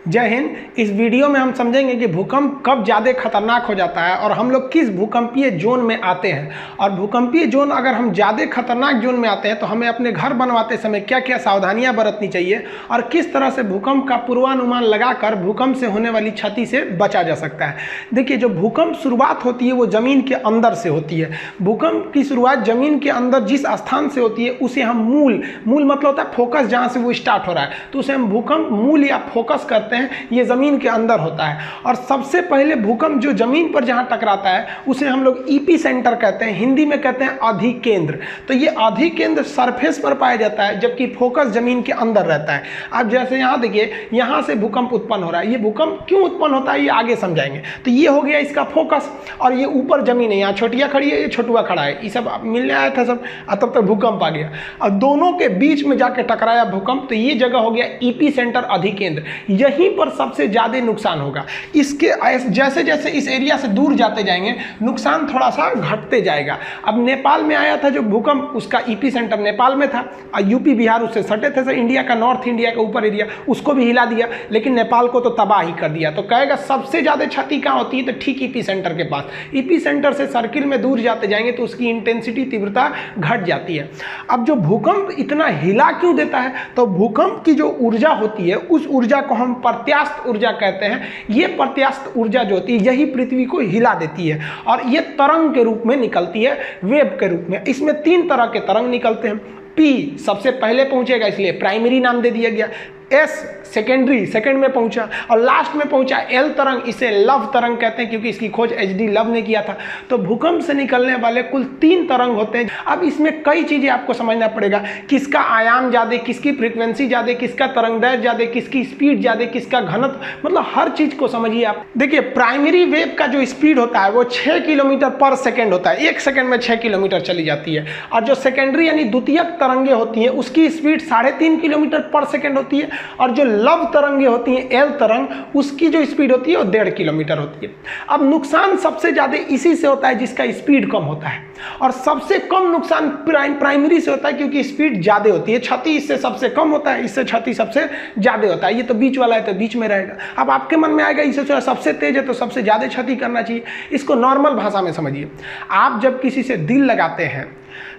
जय हिंद। इस वीडियो में हम समझेंगे कि भूकंप कब ज़्यादा खतरनाक हो जाता है और हम लोग किस भूकंपीय जोन में आते हैं। और भूकंपीय जोन अगर हम ज़्यादा खतरनाक जोन में आते हैं तो हमें अपने घर बनवाते समय क्या क्या सावधानियां बरतनी चाहिए और किस तरह से भूकंप का पूर्वानुमान लगाकर भूकंप से होने वाली क्षति से बचा जा सकता है। देखिए, जो भूकंप शुरुआत होती है वो ज़मीन के अंदर से होती है। भूकंप की शुरुआत ज़मीन के अंदर जिस स्थान से होती है उसे हम मूल मतलब होता है फोकस, जहाँ से वो स्टार्ट हो रहा है तो उसे हम भूकंप मूल या फोकस करते हैं। ये जमीन के अंदर होता है और सबसे पहले भूकंप जो जमीन पर जहां टकराता है उसे हम लोग ईपी सेंटर कहते हैं, हिंदी में कहते हैं अधिकेंद्र। तो ये अधिकेंद्र सरफेस पर पाया जाता है जबकि फोकस जमीन के अंदर रहता है। अब जैसे यहां देखिए, यहां से भूकंप उत्पन्न हो रहा है। ये भूकंप क्यों उत्पन्न होता है ये आगे समझाएंगे। तो ये हो गया इसका फोकस और ये ऊपर जमीन है, यहाँ छोटिया खड़ी है, ये छोटुआ खड़ा है, ये सब मिलने आया था सब, तब तक भूकंप आ गया और दोनों के बीच में जाके टकराया भूकंप। तो ये जगह हो गया ईपी सेंटर अधिकेंद्र। यहीं पर सबसे ज्यादा नुकसान होगा। इसके जैसे जैसे इस एरिया से दूर जाते जाएंगे नुकसान थोड़ा सा घटते जाएगा। अब नेपाल में आया था जो भूकंप, उसका ईपी सेंटर नेपाल में था और यूपी बिहार उससे सटे थे, इंडिया का नॉर्थ इंडिया का ऊपर एरिया, उसको भी हिला दिया लेकिन नेपाल को तो तबाह ही कर दिया। तो कहेगा सबसे ज्यादा क्षति कहाँ होती है, तो ठीक ईपी सेंटर के पास। ईपी सेंटर से सर्किल में दूर जाते जाएंगे तो उसकी इंटेंसिटी, तीव्रता घट जाती है। अब जो भूकंप इतना हिला क्यों देता है, तो भूकंप की जो ऊर्जा होती है उस ऊर्जा को हम प्रत्यास्थ ऊर्जा कहते हैं। ये प्रत्यास्थ ऊर्जा जो होती है यही पृथ्वी को हिला देती है और ये तरंग के रूप में निकलती है, वेव के रूप में। इसमें 3 तरह के तरंग निकलते हैं। पी सबसे पहले पहुंचेगा इसलिए प्राइमरी नाम दे दिया गया, एस सेकेंडरी सेकेंड में पहुंचा और लास्ट में पहुंचा एल तरंग, इसे लव तरंग कहते हैं क्योंकि इसकी खोज एचडी लव ने किया था। तो भूकंप से निकलने वाले कुल 3 तरंग होते हैं। अब इसमें कई चीजें आपको समझना पड़ेगा, किसका आयाम ज्यादा, किसकी फ्रीक्वेंसी ज्यादा, किसका तरंगदैर्घ्य ज्यादा, किसकी स्पीड ज्यादा, किसका घनत्व, मतलब हर चीज को समझिए आप। देखिए, प्राइमरी वेव का जो स्पीड होता है वो 6 किलोमीटर पर सेकेंड होता है, 1 सेकेंड में 6 किलोमीटर चली जाती है। और जो सेकेंडरी यानी द्वितीयक तरंगे होती है उसकी स्पीड 3.5 किलोमीटर पर सेकेंड होती है और जो लव तरंगे होती हैं, एल तरंग, उसकी जो स्पीड होती है वो 1.5 किलोमीटर होती है। अब नुकसान सबसे ज्यादा इसी से होता है जिसका स्पीड कम होता है और सबसे कम नुकसान प्राइमरी से होता है क्योंकि स्पीड ज्यादा होती है। क्षति इससे सबसे कम होता है, इससे क्षति सबसे ज्यादा होता है। ये तो बीच वाला है तो बीच में रहेगा। अब आपके मन में आएगा इससे सबसे तेज है तो सबसे ज्यादा क्षति करना चाहिए। इसको नॉर्मल भाषा में समझिए। आप जब किसी से दिल लगाते हैं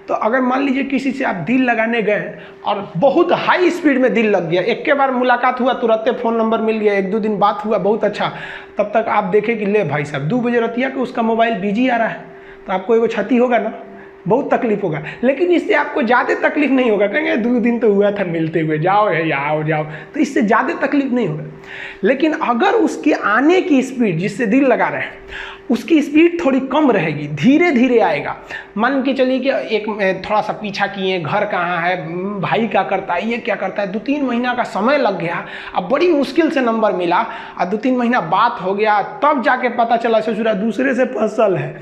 तो अगर मान लीजिए किसी से आप दिल लगाने गए और बहुत हाई स्पीड में दिल लग गया, एक के बार मुलाकात हुआ, तुरंत फोन नंबर मिल गया, 1-2 दिन बात हुआ, बहुत अच्छा, तब तक आप देखें कि ले भाई साहब 2 बजे रतिया को उसका मोबाइल बिजी आ रहा है, तो आपको एगो क्षति होगा ना, बहुत तकलीफ होगा। लेकिन इससे आपको ज़्यादा तकलीफ नहीं होगा, कहेंगे 2 दिन तो हुआ था मिलते हुए, जाओ है आओ जाओ, तो इससे ज़्यादा तकलीफ नहीं होगा। लेकिन अगर उसके आने की स्पीड, जिससे दिल लगा रहे हैं, उसकी स्पीड थोड़ी कम रहेगी, धीरे धीरे आएगा। मान के चलिए कि एक थोड़ा सा पीछा किए, घर कहाँ है, भाई क्या करता है, ये क्या करता है, 2-3 महीना का समय लग गया, अब बड़ी मुश्किल से नंबर मिला और 2-3 महीना बात हो गया, तब जाके पता चला ससुरा दूसरे से फसल है,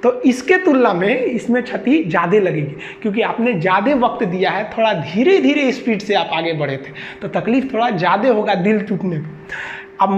तो इसके तुलना में इसमें क्षति ज़्यादा लगेगी क्योंकि आपने ज़्यादा वक्त दिया है, थोड़ा धीरे धीरे स्पीड से आप आगे बढ़े थे तो तकलीफ थोड़ा ज़्यादा होगा दिल टूटने पर। अब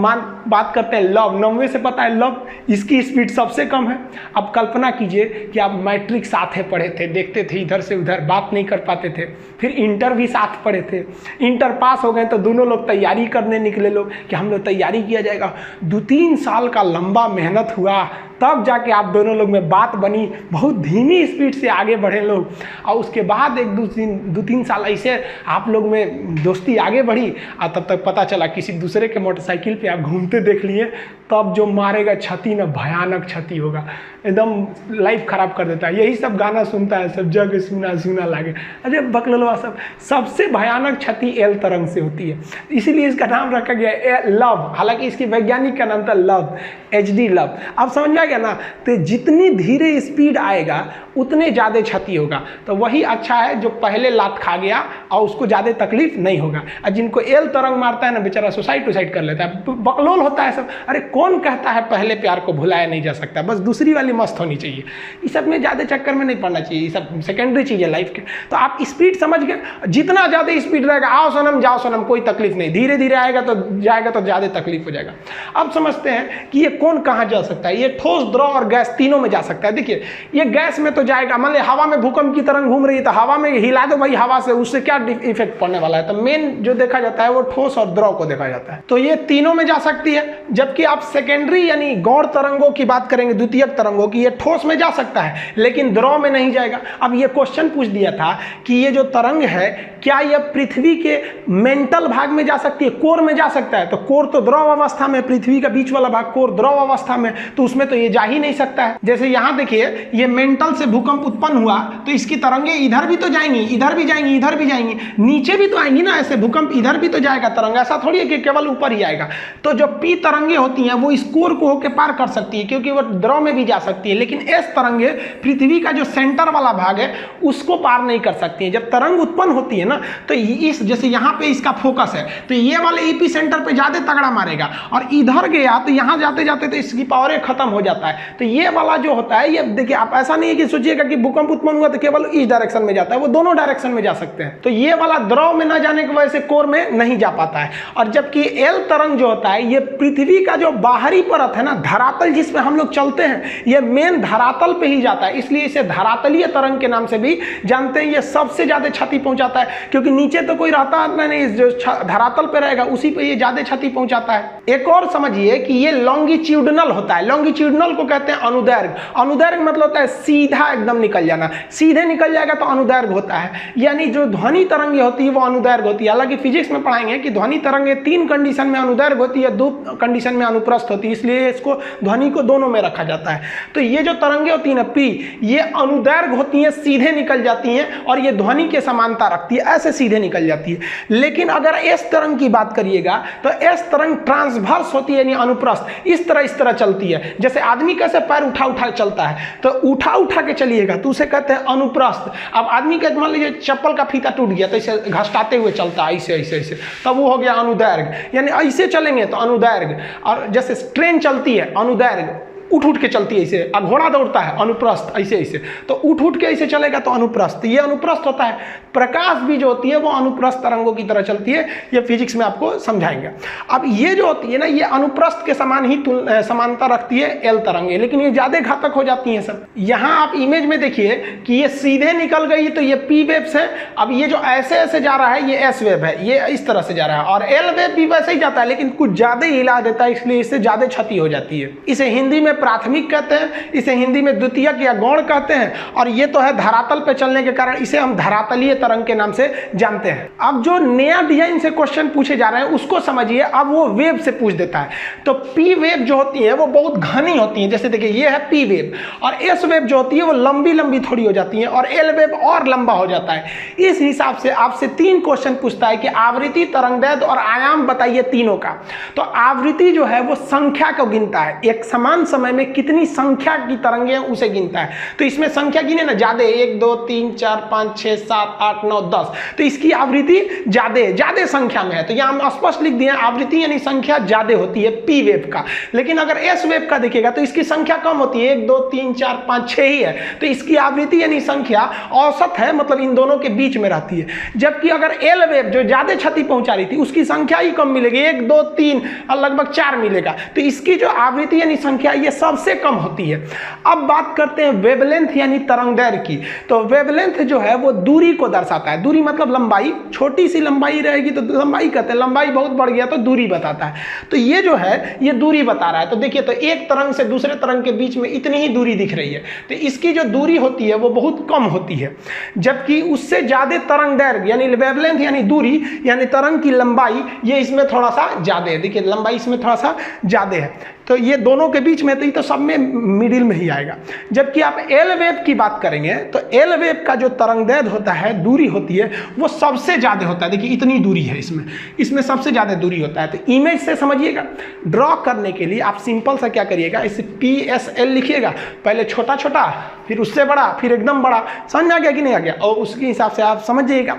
बात करते हैं लव। 90 से पता है लव, इसकी स्पीड सबसे कम है। अब कल्पना कीजिए कि आप मैट्रिक साथ है पढ़े थे, देखते थे इधर से उधर, बात नहीं कर पाते थे, फिर इंटर भी साथ पढ़े थे, इंटर पास हो गए तो दोनों लोग तैयारी करने निकले लोग कि हम लोग तैयारी किया जाएगा। 2-3 साल का लंबा मेहनत हुआ तब जाके आप दोनों लोग में बात बनी, बहुत धीमी स्पीड से आगे बढ़े लोग और उसके बाद 1-2-3 साल ऐसे आप लोग में दोस्ती आगे बढ़ी और तब तक पता चला किसी दूसरे के मोटरसाइकिल पे आप घूमते देख लिए, तब जो मारेगा क्षति ना, भयानक क्षति होगा, एकदम लाइफ खराब कर देता है। यही सब गाना सुनता है, सब जग सुना सुना लागे, अरे बकलवा सब। सबसे भयानक क्षति एल तरंग से होती है, इसीलिए इसका नाम रखा गया लव। हालांकि इसकी वैज्ञानिक का नाम था लव, एचडी लव। अब समझ में आ गया ना, तो जितनी धीरे स्पीड आएगा उतने ज़्यादा क्षति होगा। तो वही अच्छा है जो पहले लात खा गया और उसको ज़्यादा तकलीफ नहीं होगा। और जिनको एल तरंग मारता है ना, बेचारा सुसाइड टुसाइड कर लेता है, बकलोल होता है सब। अरे कौन कहता है पहले प्यार को भुलाया नहीं जा सकता, बस दूसरी वाली मस्त होनी चाहिए। इस सब में ज़्यादा चक्कर में नहीं पड़ना चाहिए, ये सब सेकेंडरी चीज़ है लाइफ के। तो आप स्पीड समझ गए, जितना ज़्यादा स्पीड रहेगा, आओ सनम जाओ सनम, कोई तकलीफ नहीं, धीरे धीरे आएगा तो जाएगा तो ज़्यादा तकलीफ हो जाएगा। अब समझते हैं कि ये कौन कहाँ जा सकता है। ये ठोस ठोस, द्रव और गैस तीनों में जा सकता है। देखिए ये गैस में तो जाएगा, मान लीजिए हवा में भूकंप की तरंग घूम रही है तो हवा में हिला दो भाई हवा से, उससे क्या इफेक्ट पड़ने वाला है। तो मेन जो देखा जाता है वो ठोस और द्रव को देखा जाता है, तो ये तीनों में जा सकती है। जबकि आप सेकेंडरी यानी गौण तरंगों की बात करेंगे, द्वितीयक तरंगों की, ये ठोस में जा सकता है लेकिन द्रव में नहीं जाएगा। अब ये क्वेश्चन पूछ दिया था कि ये जो तरंग है क्या यह पृथ्वी के मेंटल भाग में जा सकती है, कोर में जा सकता है। तो कोर तो द्रव अवस्था में, पृथ्वी का बीच वाला भाग कोर द्रव अवस्था में, तो उसमें तो ये जा ही नहीं सकता है। जैसे यहां देखिए ये मेंटल से भूकंप उत्पन्न हुआ तो इसकी तरंगे इधर भी तो जाएंगी, इधर भी जाएंगी, इधर भी जाएंगी, नीचे भी तो आएंगी ना, ऐसे भूकंप इधर भी तो जाएगा तरंग, ऐसा थोड़ी है कि केवल ऊपर ही आएगा। तो जो पी तरंगे होती हैं वो इस कोर को होकर पार कर सकती है क्योंकि वो द्रव में भी जा सकती है, लेकिन एस तरंगे पृथ्वी का जो सेंटर वाला भाग है उसको पार नहीं कर सकती है। जब तरंग उत्पन्न होती है ना तो इस जैसे यहाँ पे इसका फोकस है तो ये वाले ईपी सेंटर पे ज्यादा तगड़ा मारेगा और इधर गया तो यहाँ जाते जाते तो इसकी पावर खत्म हो जाता है। तो ये वाला जो होता है, ये देखिए आप ऐसा नहीं है कि सोचिएगा कि भूकंप उत्पन्न हुआ तो केवल इस डायरेक्शन में जाता है, वो दोनों डायरेक्शन में जा सकते हैं। तो ये वाला द्रव में न जाने की वजह से कोर में नहीं जा पाता है। और जबकि एल तरंग जो होता है ये पृथ्वी का जो बाहरी परत है ना, धरातल जिसमें हम लोग चलते हैं, ये मेन धरातल पे ही जाता है, इसलिए इसे धरातलीय तरंग के नाम से भी जानते हैं। ये सबसे ज्यादा क्षति पहुंचाता है क्योंकि नीचे तो कोई रहता नहीं, जो धरातल पे रहेगा उसी पे ये ज्यादा क्षति पहुंचाता है। एक और समझिए कि ये लॉन्गिट्यूडनल होता है। लॉन्गिट्यूडनल को कहते हैं अनुदैर्घ्य। अनुदैर्घ्य मतलब होता है सीधा एकदम निकल जाना, सीधे निकल जाएगा तो अनुदैर्घ्य होता है। यानी जो ध्वनि तरंगे होती है वो अनुदैर्घ्य होती है। हालांकि फिजिक्स में पढ़ाएंगे कि ध्वनि तरंगे 3 कंडीशन में अनुदैर्घ्य होती है, 2 कंडीशन में अनुप्रस्थ होती है, इसलिए इसको ध्वनि को दोनों में रखा जाता है। तो ये जो तरंगे होती है ना पी, ये अनुदैर्घ्य होती है, सीधे निकल जाती हैं और ये ध्वनि के समानता रखती है, ऐसे सीधे निकल जाती है। लेकिन अगर एस तरंग की बात करिएगा तो एस तरंग ट्रांसवर्स होती है यानी अनुप्रस्थ, इस तरह चलती है। जैसे आदमी कैसे पैर उठा उठा चलता है तो उठा के चलिएगा तो उसे कहते हैं अनुप्रस्थ। अब आदमी का मान लीजिए चप्पल का फीता टूट गया तो इसे घसटाते हुए चलता है ऐसे तब वो हो गया अनुदैर्घ्य, यानी ऐसे चलेंगे तो अनुदैर्घ्य। और जैसे ट्रेन चलती है अनुदैर्घ्य, उठ के चलती है ऐसे, अब घोड़ा दौड़ता है अनुप्रस्थ ऐसे, तो उठ के ऐसे चलेगा तो अनुप्रस्थ, ये अनुप्रस्थ होता है। प्रकाश भी जो होती है वो अनुप्रस्थ तरंगों की तरह चलती है, ये फिजिक्स में आपको समझाएंगे। अब ये जो होती है ना ये अनुप्रस्थ के समान ही समानता रखती है एल तरंगे, लेकिन ये ज्यादा घातक हो जाती हैं सब। यहाँ आप इमेज में देखिए कि ये सीधे निकल गई तो ये पी वेव्स है। अब ये जो ऐसे जा रहा है ये एस वेव है, ये इस तरह से जा रहा है, और एल वेव भी वैसे ही जाता है लेकिन कुछ ज्यादा ही हिला देता है, इसलिए इससे ज्यादा क्षति हो जाती है। इसे हिंदी में प्राथमिक कहते हैं, इसे हिंदी में द्वितीयक या गौण कहते हैं, और ये तो है धरातल पे चलने के कारण इसे हम धरातलीय तरंग के नाम से जानते हैं। अब जो नया डिजाइन से क्वेश्चन पूछे जा रहे हैं उसको समझिए। अब वो वेव से पूछ देता है, तो पी वेव जो होती है वो बहुत घनी होती है। जैसे देखिए ये है पी वेव, और एस वेव जो होती है वो लंबी लंबी थोड़ी हो जाती है, और एल वेव और लंबा हो जाता है। इस हिसाब से आपसे 3 क्वेश्चन पूछता है कि आवृत्ति, तरंगदैर्घ्य और आयाम बताइए तीनों का। तो आवृत्ति जो है वो संख्या को गिनता है, एक समान समय में कितनी संख्या की तरंगे उसे गिनता है। तो इसमें संख्या गिने ना ज्यादा, 1 2 3 4 5 6 7 8 9 10, तो इसकी आवृत्ति ज्यादा संख्या में है। तो यहां हम स्पष्ट लिख दिए आवृत्ति यानी संख्या ज्यादा होती है पी वेव का। लेकिन अगर एस वेव का देखिएगा तो इसकी संख्या कम होती है, 1 2 3 4 5 6 ही है, तो इसकी आवृत्ति यानी संख्या औसत है, मतलब इन दोनों के बीच में रहती है। जबकि अगर एल वेव जो ज्यादा क्षति पहुंचा रही थी उसकी संख्या ही कम मिलेगी, 1 2 3 और लगभग 4 मिलेगा, तो इसकी जो आवृत्ति यानी संख्या ये सबसे कम होती है। अब बात करते हैं वेवलेंथ यानी तरंगदैर्घ्य की। तो वेवलेंथ जो है वो दूरी को दर्शाता है। दूरी मतलब लंबाई, छोटी सी लंबाई रहेगी तो लंबाई कहते हैं, लंबाई बहुत बढ़ गया तो दूरी बताता है। तो ये जो है ये दूरी बता रहा है। तो देखिए तो एक तरंग से दूसरे तरंग के बीच में इतनी ही दूरी दिख रही है, तो इसकी जो दूरी होती है वो बहुत कम होती है। जबकि उससे ज्यादा तरंगदैर्घ्य यानी वेवलेंथ यानी दूरी यानी तरंग की लंबाई, ये इसमें थोड़ा सा ज्यादा है। देखिए लंबाई इसमें थोड़ा सा ज्यादा है, तो ये दोनों के बीच में तो सब में मिडिल में ही आएगा। जबकि आप एल वेव की बात करेंगे तो एल वेव का जो तरंगदैर्घ्य होता है, दूरी होती है, वो सबसे ज्यादा होता है। देखिए इतनी दूरी है इसमें सबसे ज्यादा दूरी होता है। तो इमेज से समझिएगा। ड्रॉ करने के लिए आप सिंपल सा क्या करिएगा, इसे पी एस एल लिखिएगा, पहले छोटा छोटा फिर उससे बड़ा फिर एकदम बड़ा। समझ आ गया कि नहीं आ गया? और उसके हिसाब से आप समझिएगा।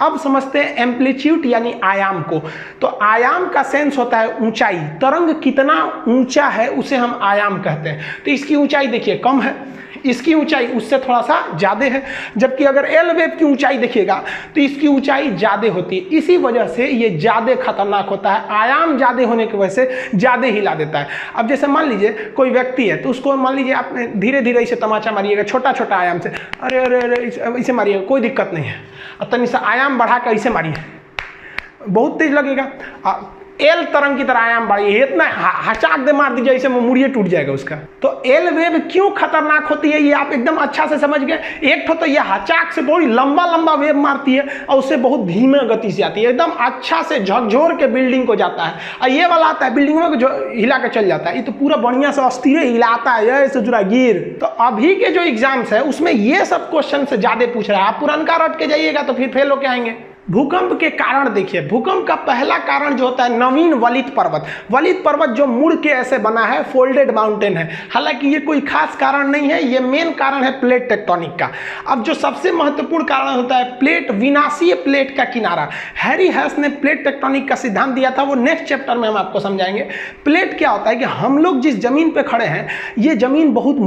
अब समझते हैं एम्पलीट्यूड यानी आयाम को। तो आयाम का सेंस होता है ऊंचाई, तरंग कितना ऊंचा है उसे हम आयाम कहते हैं। तो इसकी ऊंचाई देखिए कम है, इसकी ऊंचाई उससे थोड़ा सा ज़्यादा है, जबकि अगर एल वेव की ऊंचाई देखिएगा तो इसकी ऊंचाई ज़्यादा होती है। इसी वजह से ये ज़्यादा खतरनाक होता है, आयाम ज़्यादा होने की वजह से ज़्यादा हिला देता है। अब जैसे मान लीजिए कोई व्यक्ति है, तो उसको मान लीजिए आप धीरे धीरे इसे तमाचा मारिएगा, छोटा छोटा आयाम से, अरे अरे अरे इसे मारिएगा, कोई दिक्कत नहीं है। और तनी सा आयाम बढ़ा कर इसे मारिए, बहुत तेज लगेगा। एल तरंग की तरह आयाम बढ़ाइए, इतना हचाक दे मार दीजिए, इसे मुड़िए टूट जाएगा उसका। तो एल वेव क्यों खतरनाक होती है ये आप एकदम अच्छा से समझ गए। एक तो ये हचाक से बहुत लंबा लंबा वेव मारती है और उससे बहुत धीमे गति से आती है, एकदम अच्छा से झकझोर के बिल्डिंग को जाता है। और ये वाला आता है बिल्डिंग में जो हिला के चल जाता है, ये तो पूरा बढ़िया से अस्थिर हिलाता है, ऐसे जुड़ा गिर। तो अभी के जो एग्जाम्स है उसमें ये सब क्वेश्चन से ज्यादा पूछ रहा है, आप पुरनका रट के जाइएगा तो फिर फेल होके आएंगे। भूकंप के कारण देखिए, भूकंप का पहला कारण जो होता है नवीन वलित पर्वत। वलित पर्वत जो मुड़ के ऐसे बना है, फोल्डेड माउंटेन है। हालांकि ये कोई खास कारण नहीं है, ये मेन कारण है प्लेट टेक्टोनिक का। अब जो सबसे महत्वपूर्ण कारण होता है प्लेट, विनाशीय प्लेट का किनारा। हैरी हैस ने प्लेट टेक्टोनिक का सिद्धांत दिया था, वो नेक्स्ट चैप्टर में हम आपको समझाएंगे। प्लेट क्या होता है कि हम लोग जिस जमीन पे खड़े हैं ये जमीन बहुत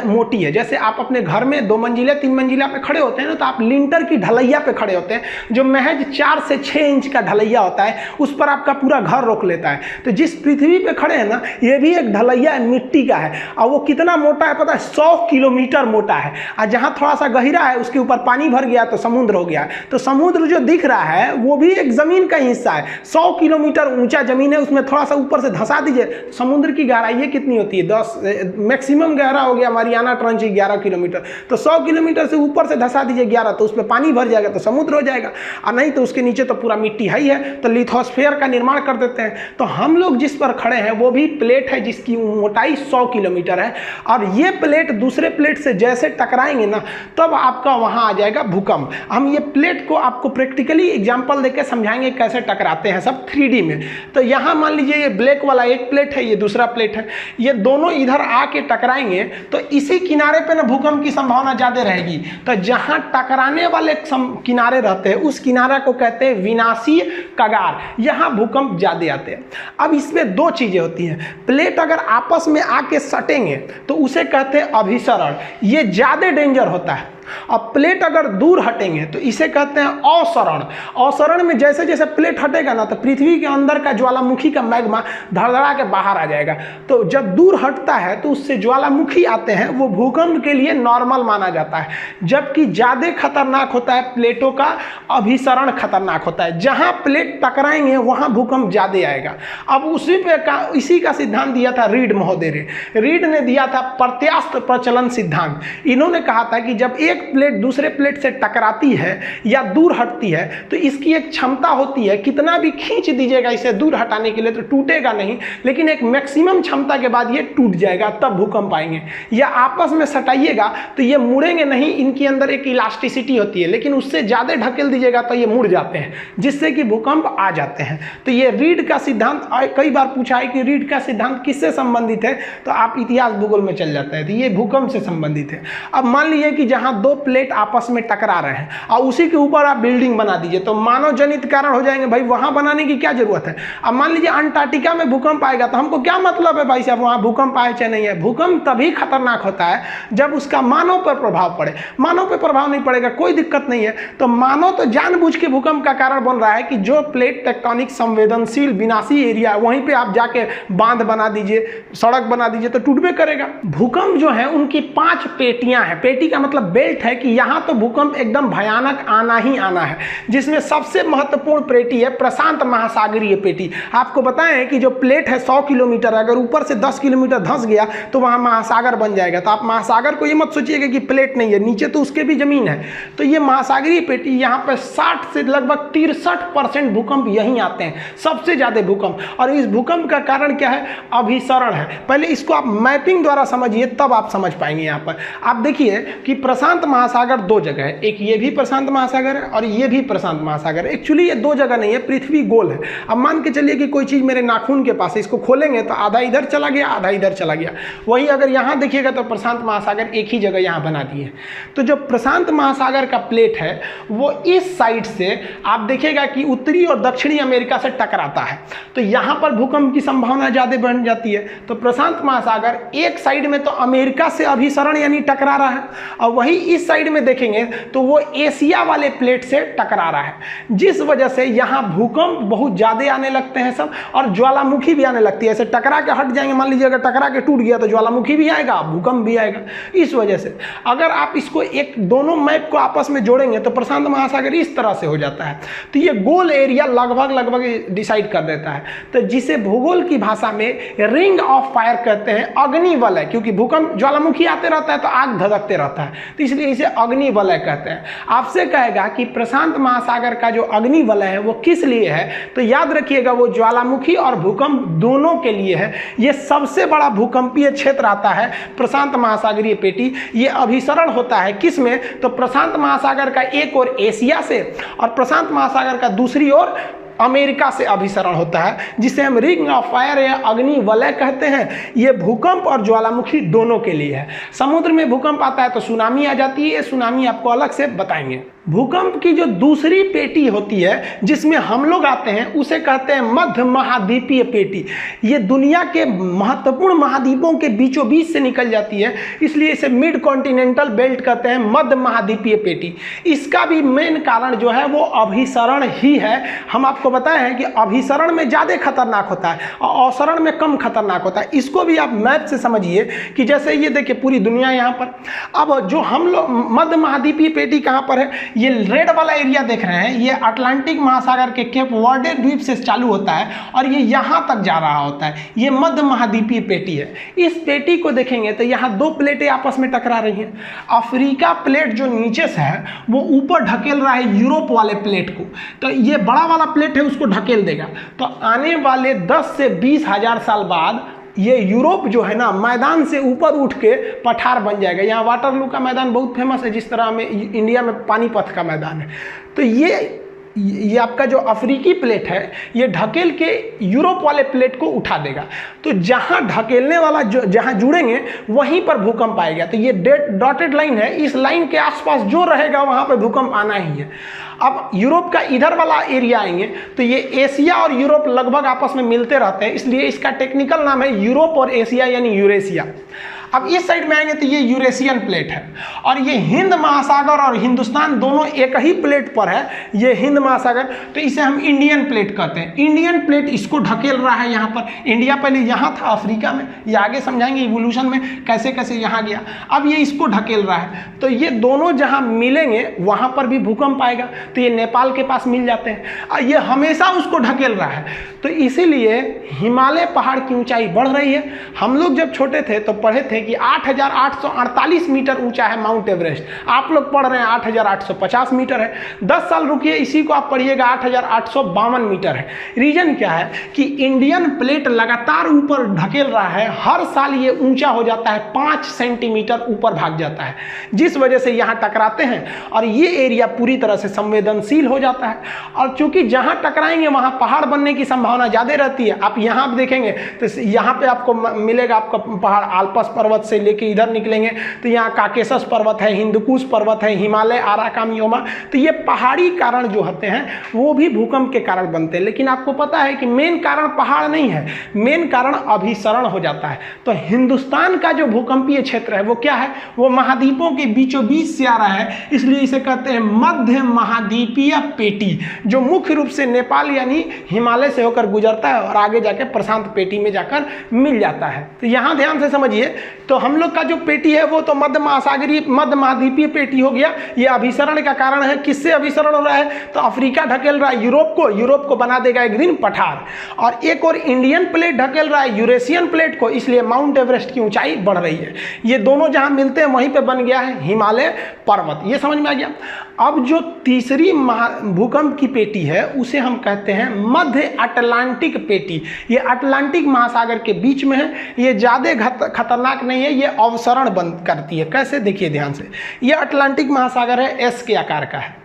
मोटी है। जैसे आप अपने घर में 2 मंजिला 3 मंजिला पे खड़े होते हैं ना, तो आप लिंटर की ढलैया पे खड़े होते हैं, जो 4 से 6 इंच का ढलैया होता है, उस पर आपका पूरा घर रोक लेता है। तो जिस पृथ्वी पे खड़े हैं ना, ये भी एक ढलैया मिट्टी का है, और वो कितना मोटा है पता है, 100 किलोमीटर मोटा है। और जहां थोड़ा सा गहरा है उसके ऊपर पानी भर गया तो समुद्र हो गया। तो समुद्र जो दिख रहा है वो भी एक जमीन का हिस्सा है। 100 किलोमीटर ऊंचा जमीन है, उसमें थोड़ा सा ऊपर से धंसा दीजिए, समुद्र की गहराई कितनी होती है, 10 मैक्सिमम गहरा हो गया मारियाना ट्रंच 11 किलोमीटर। तो 100 किलोमीटर से ऊपर से धंसा दीजिए 11, तो उसमें पानी भर जाएगा तो समुद्र हो जाएगा। और नहीं तो उसके नीचे तो पूरा मिट्टी है, तो लिथोस्फीयर का निर्माण कर देते हैं। तो हम लोग जिस पर खड़े हैं वो भी प्लेट है जिसकी मोटाई 100 किलोमीटर है, और ये प्लेट दूसरे प्लेट से जैसे टकराएंगे ना, तब आपका वहां आ जाएगा भूकंप। हम ये प्लेट को आपको प्रैक्टिकली एग्जांपल देकर समझाएंगे कैसे टकराते हैं, सब 3D में। तो यहां मान लीजिए ये ब्लैक वाला एक प्लेट है, ये दूसरा प्लेट है, ये दोनों इधर आके टकराएंगे तो इसी किनारे पे ना भूकंप की संभावना ज्यादा रहेगी। तो जहां टकराने वाले किनारे रहते हैं उस किनारा को कहते हैं विनाशीय कगार, यहां भूकंप ज्यादा आते हैं। अब इसमें 2 चीजें होती हैं। प्लेट अगर आपस में आके सटेंगे तो उसे कहते हैं अभिसरण, ये ज्यादा डेंजर होता है। अब प्लेट अगर दूर हटेंगे तो इसे कहते हैं अवसरण। अवसरण में जैसे जैसे प्लेट हटेगा ना, तो पृथ्वी के अंदर का ज्वालामुखी का मैग्मा धड़धड़ा के बाहर आ जाएगा। तो जब दूर हटता है तो उससे ज्वालामुखी आते हैं, वो भूकंप के लिए नॉर्मल माना जाता है। जबकि ज्यादा खतरनाक होता है प्लेटों का अभिसरण, खतरनाक होता है। जहां प्लेट टकराएंगे वहां भूकंप ज्यादा आएगा। अब इसी का सिद्धांत दिया था रीड महोदय ने। रीड ने दिया था प्रत्यास्थ प्रचलन सिद्धांत। इन्होंने कहा था कि जब एक प्लेट दूसरे प्लेट से टकराती है या दूर हटती है तो इसकी एक क्षमता होती है, कितना भी खींच दीजिएगा इसे दूर हटाने के लिए तो टूटेगा नहीं, लेकिन एक मैक्सिमम क्षमता के बाद ये टूट जाएगा, तब भूकंप आएंगे। या आपस में सटाइएगा तो ये मुड़ेंगे नहीं, इनके अंदर एक इलास्टिसिटी होती है, लेकिन उससे ज्यादा ढकेल दीजिएगा तो ये मुड़ जाते हैं, जिससे कि भूकंप आ जाते हैं। तो ये रीड का सिद्धांत कई बार पूछा है कि रीड का सिद्धांत किससे संबंधित है, तो आप इतिहास भूगोल में चल जाता है, तो ये भूकंप से संबंधित है। अब मान लीजिए कि जहां 2 प्लेट आपस में टकरा रहे हैं और उसी के ऊपर आप बिल्डिंग बना दीजिए, तो मानव जनित कारण हो जाएंगे, भाई वहां बनाने की क्या जरूरत है। अब मान लीजिए अंटार्कटिका में भूकंप आएगा, तो हमको क्या मतलब है भाई साहब वहां भूकंप आए चाहे नहीं है। भूकंप तभी खतरनाक होता है जब उसका मानव पर प्रभाव पड़े। मानव पर प्रभाव नहीं पड़ेगा, कोई दिक्कत नहीं है। तो मानव तो जानबूझ के भूकंप का कारण बन रहा है कि जो प्लेट टेक्टोनिक संवेदनशील विनाशी एरिया, वहीं पे आप जाके बांध बना दीजिए, सड़क बना दीजिए, तो टूटबे करेगा। भूकंप जो है उनकी 5 पेटियां हैं। पेटी का मतलब बेल्ट है कि यहां तो भूकंप एकदम भयानक आना ही आना है, जिसमें सबसे महत्वपूर्ण पेटी है प्रशांत महासागरीय पेटी। आपको बताएं कि जो प्लेट है 100 किलोमीटर, अगर ऊपर से 10 किलोमीटर धंस गया तो वहां महासागर बन जाएगा। तो आप महासागर को ये मत सोचिएगा कि प्लेट नहीं है, नीचे तो उसके भी जमीन है। तो ये महासागरीय पेटी, यहाँ पर 60 से लगभग 63% भूकंप यहीं आते हैं, सबसे ज्यादा भूकंप। और इस भूकंप का कारण क्या है, अभिसरण है। पहले इसको आप मैपिंग द्वारा समझिए, तब आप समझ पाएंगे। यहाँ पर आप देखिए कि प्रशांत प्रशांत महासागर दो जगह है, एक ये भी प्रशांत महासागर है और ये भी प्रशांत महासागर है। एक्चुअली ये दो जगह नहीं है, पृथ्वी गोल है। अब मान के चलिए कि कोई चीज़ मेरे नाखून के पास है, इसको खोलेंगे तो आधा इधर चला गया, आधा इधर चला गया। वही अगर यहाँ देखिएगा तो प्रशांत महासागर एक ही जगह यहाँ बना दिए। तो जो प्रशांत महासागर का प्लेट है वो इस साइड से आप देखिएगा कि उत्तरी और दक्षिणी अमेरिका से टकराता है, तो यहाँ पर भूकंप की संभावना ज़्यादा बढ़ जाती है। तो प्रशांत महासागर एक साइड में तो अमेरिका से अभिसरण यानी टकरा रहा है, और वही इस साइड में देखेंगे तो वो एशिया वाले प्लेट से टकरा रहा है, जिस वजह से यहाँ भूकंप बहुत ज़्यादा आने लगते हैं सब, और ज्वालामुखी भी आने लगती है। ऐसे टकरा के हट जाएंगे, मान लीजिए अगर टकरा के टूट गया तो ज्वालामुखी भी आएगा, भूकंप भी आएगा। इस वजह से अगर आप इसको एक दोनों मैप को आपस में जोड़ेंगे तो प्रशांत महासागर इस तरह से हो जाता है। तो ये गोल एरिया लगभग डिसाइड कर देता है, तो जिसे भूगोल की भाषा में रिंग ऑफ फायर कहते हैं, अग्नि वलय, क्योंकि भूकंप ज्वालामुखी आते रहता है तो आग धधकते रहता है, तो इसलिए इसे अग्नि वलय कहते हैं। आपसे कहेगा कि प्रशांत महासागर का जो अग्नि वलय है वो किस लिए है, तो याद रखिएगा वो ज्वालामुखी और भूकंप दोनों के लिए है। ये सबसे बड़ा भूकंपीय क्षेत्र आता है प्रशांत महासागरीय पेटी। ये अभिसरण होता है किस में, तो प्रशांत महासागर का एक और एशिया से और प्रशांत महासागर का दूसरी ओर अमेरिका से अभिसरण होता है, जिसे हम रिंग ऑफ फायर या अग्नि वलय कहते हैं। ये भूकंप और ज्वालामुखी दोनों के लिए है। समुद्र में भूकंप आता है तो सुनामी आ जाती है, ये सुनामी आपको अलग से बताएंगे। भूकंप की जो दूसरी पेटी होती है जिसमें हम लोग आते हैं उसे कहते हैं मध्य महाद्वीपीय पेटी। ये दुनिया के महत्वपूर्ण महाद्वीपों के बीचों बीच से निकल जाती है, इसलिए इसे मिड कॉन्टिनेंटल बेल्ट कहते हैं, मध्य महाद्वीपीय पेटी। इसका भी मेन कारण जो है वो अभिसरण ही है। हम आपको बताए हैं कि अभिसरण में ज़्यादा खतरनाक होता है और अवसरण में कम खतरनाक होता है। इसको भी आप मैप से समझिए कि जैसे ये देखिए पूरी दुनिया यहाँ पर, अब जो हम लोग मध्य महाद्वीपीय पेटी कहाँ पर है, ये रेड वाला एरिया देख रहे हैं, ये अटलांटिक महासागर के केप वर्डे द्वीप से चालू होता है और ये यहाँ तक जा रहा होता है। ये मध्य महाद्वीपीय पेटी है। इस पेटी को देखेंगे तो यहाँ दो प्लेटें आपस में टकरा रही हैं। अफ्रीका प्लेट जो नीचे से है वो ऊपर ढकेल रहा है यूरोप वाले प्लेट को, तो ये बड़ा वाला प्लेट है उसको ढकेल देगा। तो आने वाले 10 से 20 हजार साल बाद ये यूरोप जो है ना मैदान से ऊपर उठ के पठार बन जाएगा। यहाँ वाटरलू का मैदान बहुत फेमस है, जिस तरह में इंडिया में पानीपत का मैदान है। तो ये आपका जो अफ्रीकी प्लेट है ये ढकेल के यूरोप वाले प्लेट को उठा देगा। तो जहाँ ढकेलने वाला जहाँ जुड़ेंगे वहीं पर भूकंप आएगा। तो ये डॉटेड लाइन है, इस लाइन के आसपास जो रहेगा वहाँ पर भूकंप आना ही है। अब यूरोप का इधर वाला एरिया आएंगे तो ये एशिया और यूरोप लगभग आपस में मिलते रहते हैं, इसलिए इसका टेक्निकल नाम है यूरोप और एशिया यानी यूरेशिया। अब इस साइड में आएंगे तो ये यूरेशियन प्लेट है और ये हिंद महासागर और हिंदुस्तान दोनों एक ही प्लेट पर है, ये हिंद महासागर। तो इसे हम इंडियन प्लेट कहते हैं। इंडियन प्लेट इसको ढकेल रहा है यहाँ पर। इंडिया पहले यहाँ था अफ्रीका में, ये आगे समझाएंगे इवोल्यूशन में कैसे कैसे यहाँ गया। अब ये इसको ढकेल रहा है, तो ये दोनों जहाँ मिलेंगे वहाँ पर भी भूकंप आएगा। तो ये नेपाल के पास मिल जाते हैं, ये हमेशा उसको ढकेल रहा है। तो इसीलिए हिमालय पहाड़ की ऊंचाई बढ़ रही है। हम लोग जब छोटे थे तो पढ़े थे कि 8,848 मीटर ऊंचा है माउंट एवरेस्ट, आप लोग पढ़ रहे हैं 8,850 मीटर है। 10 साल रुकिए, इसी को आप पढ़िएगा 8,852 मीटर है। रीजन क्या है कि इंडियन प्लेट लगातार ऊपर ढकेल रहा है, हर साल ये ऊंचा हो जाता है, 5 सेंटीमीटर ऊपर भाग जाता है, जिस वजह से यहाँ टकराते हैं और ये एरिया पूरी तरह से संवेदनशील हो जाता है। और चूंकि जहाँ टकराएंगे वहाँ पहाड़ बनने की संभावना ज़्यादा रहती है। आप यहाँ देखेंगे तो यहाँ पे आपको मिलेगा आपका पहाड़, आल्पस पर्वत से लेके इधर निकलेंगे तो यहाँ काकेशस पर्वत है, हिंदुकुश पर्वत है, हिमालय, आराकामियोमा। तो ये पहाड़ी कारण जो होते हैं वो भी भूकंप के कारण बनते हैं। लेकिन आपको पता है कि मेन कारण पहाड़ नहीं है, मेन कारण अभिसरण हो जाता है। तो हिंदुस्तान का जो भूकंपीय क्षेत्र है वो क्या है, वो महाद्वीपों के बीचों बीच से आ रहा है, इसलिए इसे कहते हैं मध्य महाद्वीपीय पेटी, जो मुख्य रूप से नेपाल यानी हिमालय से होकर गुजरता है और आगे जाके प्रशांत पेटी में जाकर मिल जाता है। तो यहाँ ध्यान से समझिए, तो हम लोग का जो पेटी है वो तो मध्य महाद्वीपीय पेटी हो गया। ये अभिसरण का कारण है। किससे अभिसरण हो रहा है, तो अफ्रीका ढकेल रहा है यूरोप को बना देगा एक दिन पठार, और एक और इंडियन प्लेट ढकेल रहा है यूरेशियन प्लेट को, इसलिए माउंट एवरेस्ट की ऊंचाई बढ़ रही है। ये दोनों जहां मिलते हैं वहीं पे बन गया है हिमालय पर्वत। ये समझ में आ गया। अब जो तीसरी भूकंप की पेटी है उसे हम कहते हैं मध्य अटलांटिक पेटी। ये अटलांटिक महासागर के बीच में है, ये ज़्यादा खतरनाक नहीं नहीं है, ये अवसरण बंद करती है। कैसे, देखिए ध्यान से, ये अटलांटिक महासागर है, एस के आकार का है।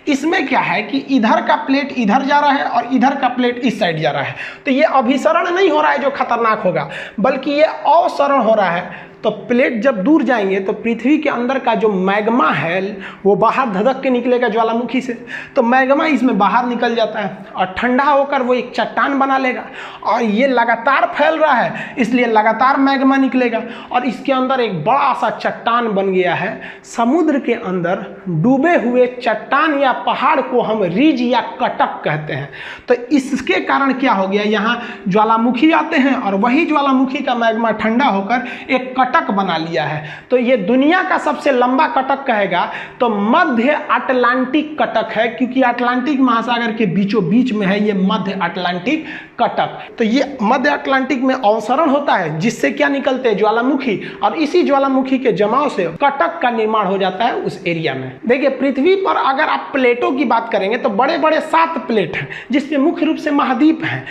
इसमें क्या है कि इधर का प्लेट इधर जा रहा है और इधर का प्लेट इस साइड जा रहा है। तो ये अभिसरण नहीं हो रहा है जो खतरनाक होगा, बल्कि ये अवसरण हो रहा है। तो प्लेट जब दूर जाएंगे तो पृथ्वी के अंदर का जो मैग्मा है वो बाहर धधक के निकलेगा ज्वालामुखी से, तो मैग्मा इसमें बाहर निकल जाता है और ठंडा होकर वो एक चट्टान बना लेगा। और ये लगातार फैल रहा है, इसलिए लगातार मैग्मा निकलेगा और इसके अंदर एक बड़ा सा चट्टान बन गया है। समुद्र के अंदर डूबे हुए चट्टान या पहाड़ को हम रिज या कटक कहते हैं। तो इसके कारण क्या हो गया, यहाँ ज्वालामुखी आते हैं और वही ज्वालामुखी का मैग्मा ठंडा होकर एक कटक बना लिया है। तो ये दुनिया का सबसे लंबा कटक कहेगा तो मध्य अटलांटिक कटक है, क्योंकि अटलांटिक महासागर के बीचों बीच में है ये मध्य अटलांटिक कटक। तो ये मध्य अटलांटिक में अवसरण होता है जिससे क्या निकलते हैं, ज्वालामुखी, और इसी ज्वालामुखी के जमाव से कटक का निर्माण हो जाता है उस एरिया में। देखिए पृथ्वी पर अगर आप प्लेटों की बात करेंगे तो बड़े बड़े 7 प्लेट हैं जिसमें मुख्य रूप से महाद्वीप हैं,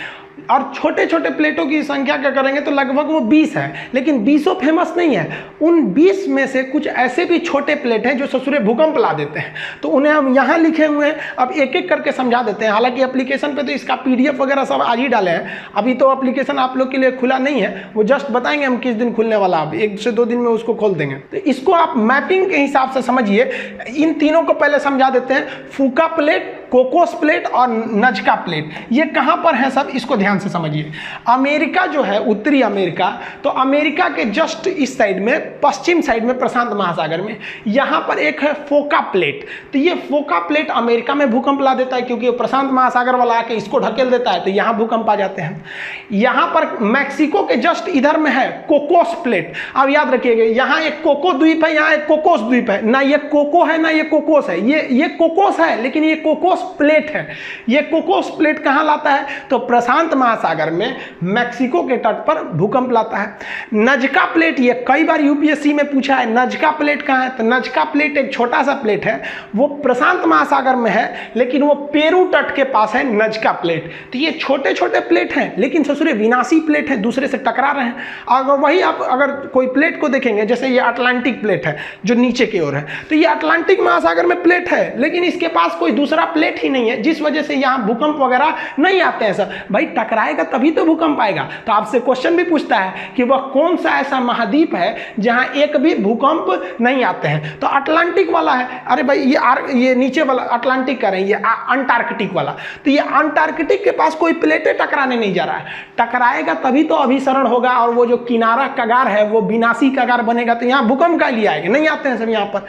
और छोटे छोटे प्लेटों की संख्या क्या करेंगे तो लगभग वो 20 है, लेकिन 20 फेमस नहीं है। उन 20 में से कुछ ऐसे भी छोटे प्लेट हैं जो ससुरे भूकंप ला देते हैं, तो उन्हें हम यहाँ लिखे हुए हैं, अब एक एक करके समझा देते हैं। हालांकि एप्लीकेशन पे तो इसका PDF वगैरह सब आज ही डाले हैं, अभी तो एप्लीकेशन आप लोग के लिए खुला नहीं है, वो जस्ट बताएंगे हम किस दिन खुलने वाला, अब 1 से 2 दिन में उसको खोल देंगे। तो इसको आप मैपिंग के हिसाब से समझिए। इन तीनों को पहले समझा देते हैं, फूका प्लेट, कोकोस प्लेट और नजका प्लेट, ये कहाँ पर है सब इसको ध्यान से समझिए। अमेरिका जो है, उत्तरी अमेरिका, तो अमेरिका के जस्ट इस साइड में, पश्चिम साइड में प्रशांत महासागर में, यहाँ पर एक है फोका प्लेट। तो ये फोका प्लेट अमेरिका में भूकंप ला देता है, क्योंकि प्रशांत महासागर वाला आके इसको ढकेल देता है, तो यहाँ भूकंप आ जाते हैं। यहाँ पर मैक्सिको के जस्ट इधर में है कोकोस प्लेट। अब याद रखिएगा, यहाँ एक कोको द्वीप है, यहाँ एक कोकोस द्वीप है, ना ये कोको है ना ये कोकोस है, ये कोकोस है लेकिन ये कोकोस प्लेट है। ये कोकोस प्लेट कहाँ लाता है तो प्रशांत महासागर में मैक्सिको के तट पर भूकंप लाता है। नजका प्लेट, ये कई बार यूपीएससी में पूछा है, नजका प्लेट कहाँ है, तो नजका प्लेट एक छोटा सा प्लेट है, वो प्रशांत महासागर में है लेकिन वो पेरू तट के पास है नजका प्लेट। तो ये छोटे छोटे प्लेट हैं लेकिन ससुरे विनाशी प्लेट हैं, दूसरे से टकरा रहे हैं। अगर वही आप अगर कोई प्लेट को देखेंगे, जैसे ये अटलांटिक प्लेट है जो नीचे की ओर है, तो ये अटलांटिक महासागर में प्लेट है लेकिन इसके पास कोई दूसरा प्लेट ही नहीं है, जिस वजह से यहाँ भूकंप वगैरह नहीं आते हैं सर। भाई टकराएगा तभी तो भूकंप आएगा। तो आपसे क्वेश्चन भी पूछता है कि वह कौन सा ऐसा महाद्वीप है जहां एक भी भूकंप नहीं आते हैं, तो अटलांटिक वाला है। अरे भाई ये नीचे वाला अटलांटिक का नहीं, ये अंटार्कटिक वाला, तो ये अंटार्कटिक के पास कोई प्लेटें टकराने नहीं जा रहा है। टकराएगा तभी तो अभिसरण होगा और वो जो किनारा कगार है वो विनाशी कगार बनेगा, तो यहाँ भूकंप का लिए आएगा, नहीं आते हैं सब यहाँ पर।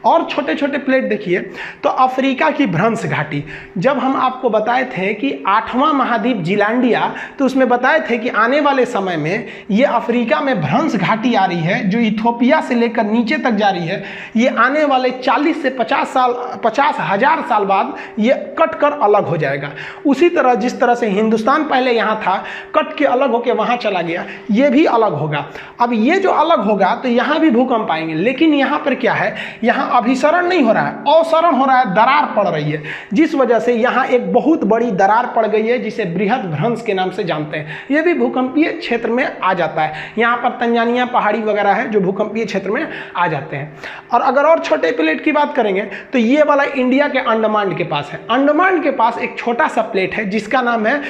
और छोटे छोटे प्लेट देखिए, तो अफ्रीका की भ्रंश घाटी, जब हम आपको बताए थे कि 8वां महाद्वीप जिलांडिया, तो उसमें बताए थे कि आने वाले समय में ये अफ्रीका में भ्रंश घाटी आ रही है जो इथोपिया से लेकर नीचे तक जा रही है। ये आने वाले 40 से 50,000 साल बाद ये कट कर अलग हो जाएगा। उसी तरह जिस तरह से हिंदुस्तान पहले यहाँ था, कट के अलग होकर वहाँ चला गया, ये भी अलग होगा। अब ये जो अलग होगा तो यहाँ भी भूकंप आएंगे, लेकिन यहाँ पर क्या है, यहाँ अभिसरण नहीं हो रहा है, अवसरण हो रहा है, दरार पड़ रही है, जिस वजह से यहाँ एक बहुत बड़ी दरार पड़ गई है जिसे बृहद भ्रंश के नाम से जानते हैं। यह भी भूकंपीय क्षेत्र में आ जाता है। यहाँ पर तंजानिया पहाड़ी वगैरह है जो भूकंपीय क्षेत्र में आ जाते हैं। और अगर और छोटे प्लेट की बात करेंगे तो ये वाला इंडिया के अंडमान के पास है। अंडमान के पास एक छोटा सा प्लेट है जिसका नाम है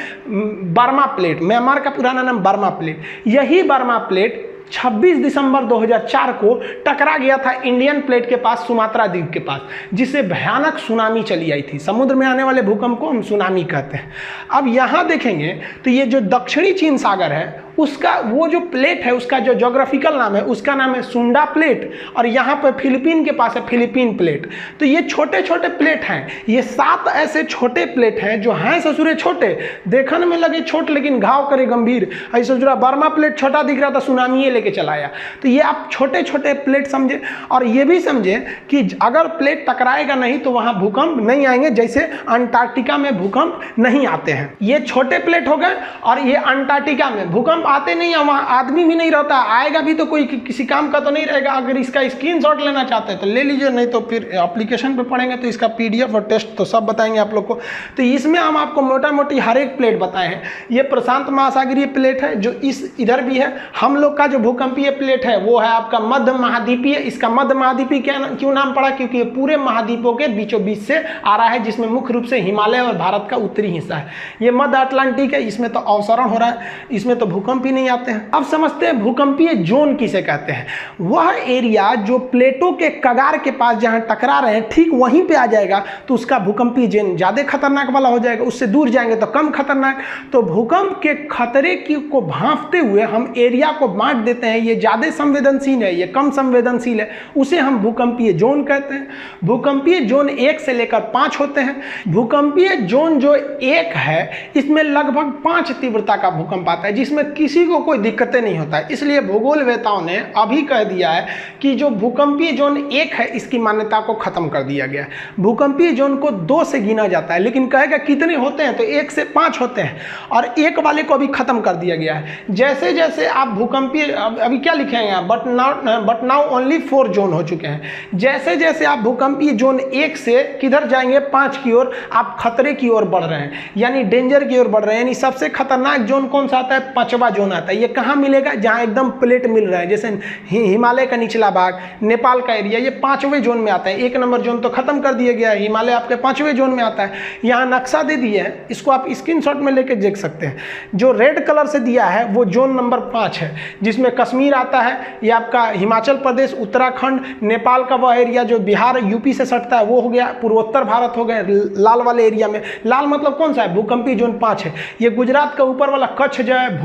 बर्मा प्लेट। म्यांमार का पुराना नाम बर्मा प्लेट। यही बर्मा प्लेट 26 दिसंबर 2004 को टकरा गया था इंडियन प्लेट के पास, सुमात्रा द्वीप के पास, जिससे भयानक सुनामी चली आई थी। समुद्र में आने वाले भूकंप को हम सुनामी कहते हैं। अब यहाँ देखेंगे तो ये जो दक्षिणी चीन सागर है उसका वो जो प्लेट है उसका जो ज्योग्राफिकल नाम है उसका नाम है सुंडा प्लेट, और यहाँ पर फिलीपीन के पास है फिलीपीन प्लेट। तो ये छोटे छोटे प्लेट हैं, ये 7 ऐसे छोटे प्लेट हैं जो हैं ससुरे छोटे, देखने में लगे छोटे लेकिन घाव करे गंभीर। ऐसे ससुरा बर्मा प्लेट छोटा दिख रहा था, सुनामी लेके चला आया। तो ये आप छोटे छोटे प्लेट समझे, और ये भी समझे कि अगर प्लेट टकराएगा नहीं तो वहाँ भूकंप नहीं आएंगे, जैसे अंटार्कटिका में भूकंप नहीं आते हैं। ये छोटे प्लेट हो गए, और ये अंटार्कटिका में भूकंप आते नहीं है, वहाँ आदमी भी नहीं रहता, आएगा भी तो कोई किसी काम का तो नहीं रहेगा। अगर इसका स्क्रीनशॉट लेना चाहते हैं तो ले लीजिए, नहीं तो फिर एप्लीकेशन पे पढ़ेंगे तो इसका PDF और टेस्ट तो सब बताएंगे आप लोग को। तो इसमें हम आपको मोटा मोटी हर एक प्लेट बताए हैं। ये प्रशांत महासागरीय प्लेट है जो इस इधर भी है। हम लोग का जो भूकंपीय प्लेट है वो है आपका मध्य महाद्वीपीय। इसका मध्य महाद्वीपीय क्यों नाम पड़ा? क्योंकि ये पूरे महाद्वीपों के बीचों बीच से आ रहा है, जिसमें मुख्य रूप से हिमालय और भारत का उत्तरी हिस्सा है। ये मध्य अटलांटिक है, इसमें तो अवसरण हो रहा है, इसमें तो भूकंप ही नहीं आते हैं। अब समझते हैं भूकंपीय जोन किसे कहते हैं। वह एरिया जो प्लेटों के कगार के पास जहां टकरा रहे हैं ठीक वहीं पे आ जाएगा तो उसका भूकंपीय जोन ज्यादा खतरनाक वाला हो जाएगा, उससे दूर जाएंगे तो कम खतरनाक। तो भूकंप के खतरे को भांपते हुए हम एरिया को बांट देते हैं, ये ज्यादा संवेदनशील है, ये कम संवेदनशील है, उसे हम भूकंपीय जोन कहते हैं। भूकंपीय जोन 1 से लेकर 5 होते हैं। भूकंपीय जोन जो 1 है इसमें लगभग 5 तीव्रता का भूकंप आता है, जिसमें किसी को कोई दिक्कतें नहीं होता है। इसलिए भूगोलवेताओं ने अभी कह दिया है कि जो भूकंपीय जोन 1 है इसकी मान्यता को खत्म कर दिया गया है। भूकंपीय जोन को 2 से गिना जाता है, लेकिन कहेगा कितने होते हैं तो 1 से 5 होते हैं, और 1 वाले को अभी खत्म कर दिया गया है। जैसे जैसे आप भूकंपीय अभी क्या लिखे हैं यहाँ, बट नाउ ओनली 4 जोन हो चुके हैं। जैसे जैसे आप भूकंपीय जोन 1 से किधर जाएंगे 5 की ओर, आप खतरे की ओर बढ़ रहे हैं, यानी डेंजर की ओर बढ़ रहे हैं। यानी सबसे खतरनाक जोन कौन सा आता है? 5वां जोन आता है। ये कहाँ मिलेगा? जहाँ एकदम प्लेट मिल रहा है, जैसे हिमालय का निचला भाग, नेपाल का एरिया, ये 5वें जोन में आता है। 1 नंबर जोन तो खत्म कर दिया गया है, हिमालय आपके 5वें जोन में आता है। यहाँ नक्शा दे दिए है, इसको आप स्क्रीनशॉट में लेके देख सकते हैं। जो रेड कलर से दिया है वो जोन नंबर 5 है, जिसमें कश्मीर आता है, ये आपका हिमाचल प्रदेश, उत्तराखंड, नेपाल का वह एरिया जो बिहार यूपी से सटता है वो हो गया, पूर्वोत्तर भारत हो गए लाल वाले एरिया में। लाल मतलब कौन सा है? भूकंपीय जोन 5 है। ये गुजरात का ऊपर वाला कच्छ जो है,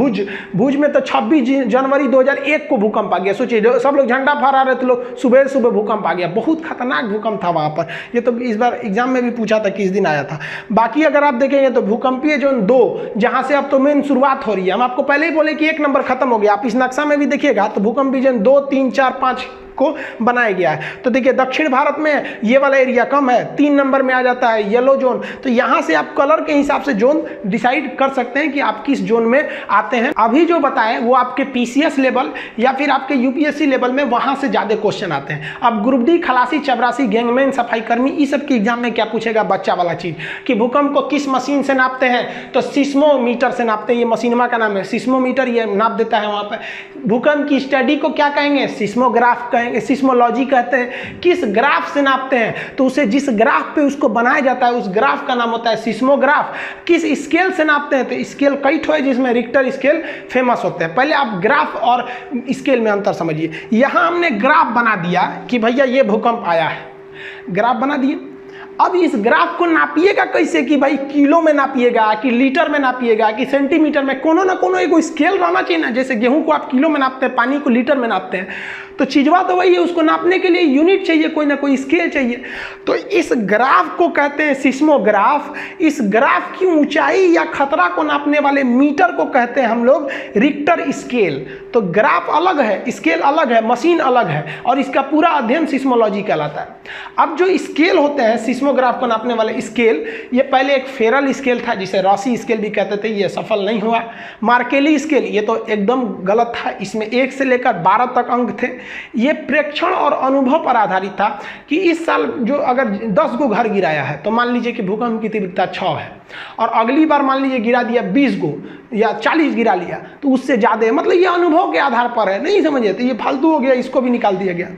भुज में तो 26 जनवरी 2001 को भूकंप आ गया। सोचिए सब लोग झंडा फहरा रहे थे, लोग सुबह सुबह भूकंप आ गया। बहुत खतरनाक भूकंप था वहाँ पर। ये तो इस बार एग्जाम में भी पूछा था किस दिन आया था। बाकी अगर आप देखेंगे तो भूकंपीय जोन 2, जहाँ से अब तो मेन शुरुआत हो रही है। हम आपको पहले ही बोले कि 1 नंबर खत्म हो गया, आप इस नक्शा में भी देखिएगा तो भूकंपीय जोन 2, 3, 4, 5 को बनाया गया है। तो देखिए दक्षिण भारत में ये वाला एरिया कम है, 3 नंबर में आ जाता है येलो जोन। तो यहाँ से आप कलर के हिसाब से जोन डिसाइड कर सकते हैं कि आप किस जोन में आते हैं। अभी जो बताएं वो आपके PCS लेवल या फिर आपके UPSC लेवल में वहाँ से ज़्यादा क्वेश्चन आते हैं। अब ग्रुप डी, खलासी, चपरासी, गैंगमैन, सफाई कर्मी, इस सब के एग्जाम में क्या पूछेगा बच्चा वाला चीज़ कि भूकंप को किस मशीन से नापते हैं? तो सिस्मोमीटर से नापते हैं। ये मशीनमा का नाम है सिस्मोमीटर, ये नाप देता है वहाँ पर। भूकंप की स्टडी को क्या कहेंगे? सिस्मोग्राफ कहेंगे, सिस्मोलॉजी कहते हैं। किस ग्राफ से नापते हैं? तो उसे जिस ग्राफ पे उसको बनाया जाता है उस ग्राफ का नाम होता है सिस्मोग्राफ। किस स्केल से नापते हैं? तो स्केल कई ठो है, जिसमें रिक्टर स्केल फेमस होते हैं। पहले आप ग्राफ और स्केल में अंतर समझिए। यहां हमने ग्राफ बना दिया कि भैया ये भूकंप आया है, ग्राफ बना दिए। अब इस ग्राफ को नापिएगा कैसे कि भाई किलो में नापिएगा कि लीटर में नापिएगा कि सेंटीमीटर में? कोनो ना कोनो एक स्केल रहना चाहिए ना। जैसे गेहूं को आप किलो में नापते हैं, पानी को लीटर में नापते हैं, तो चीजवा तो वही है, उसको नापने के लिए यूनिट चाहिए, कोई ना कोई स्केल चाहिए। तो इस ग्राफ को कहते हैं सिस्मोग्राफ। इस ग्राफ की ऊंचाई या खतरा को नापने वाले मीटर को कहते हैं हम लोग रिक्टर स्केल। तो ग्राफ अलग है, स्केल अलग है, मशीन अलग है, और इसका पूरा अध्ययन सिस्मोलॉजी कहलाता है। अब जो स्केल होते हैं सिस्मोग्राफ को नापने वाले स्केल, ये पहले एक फेरल स्केल था जिसे रॉसी स्केल भी कहते थे, ये सफल नहीं हुआ। मार्केली स्केल, ये तो एकदम गलत था, इसमें 1 से लेकर 12 तक अंक थे। ये प्रेक्षण और अनुभव पर आधारित था कि इस साल जो अगर 10 गो घर गिराया है तो मान लीजिए कि भूकंप की तीव्रता 6 है, और अगली बार मान लीजिए गिरा दिया 20 गो या 40 गिरा लिया तो उससे ज़्यादा है, मतलब ये अनुभव के आधार पर है। नहीं समझिए तो ये फालतू हो गया, इसको भी निकाल दिया गया।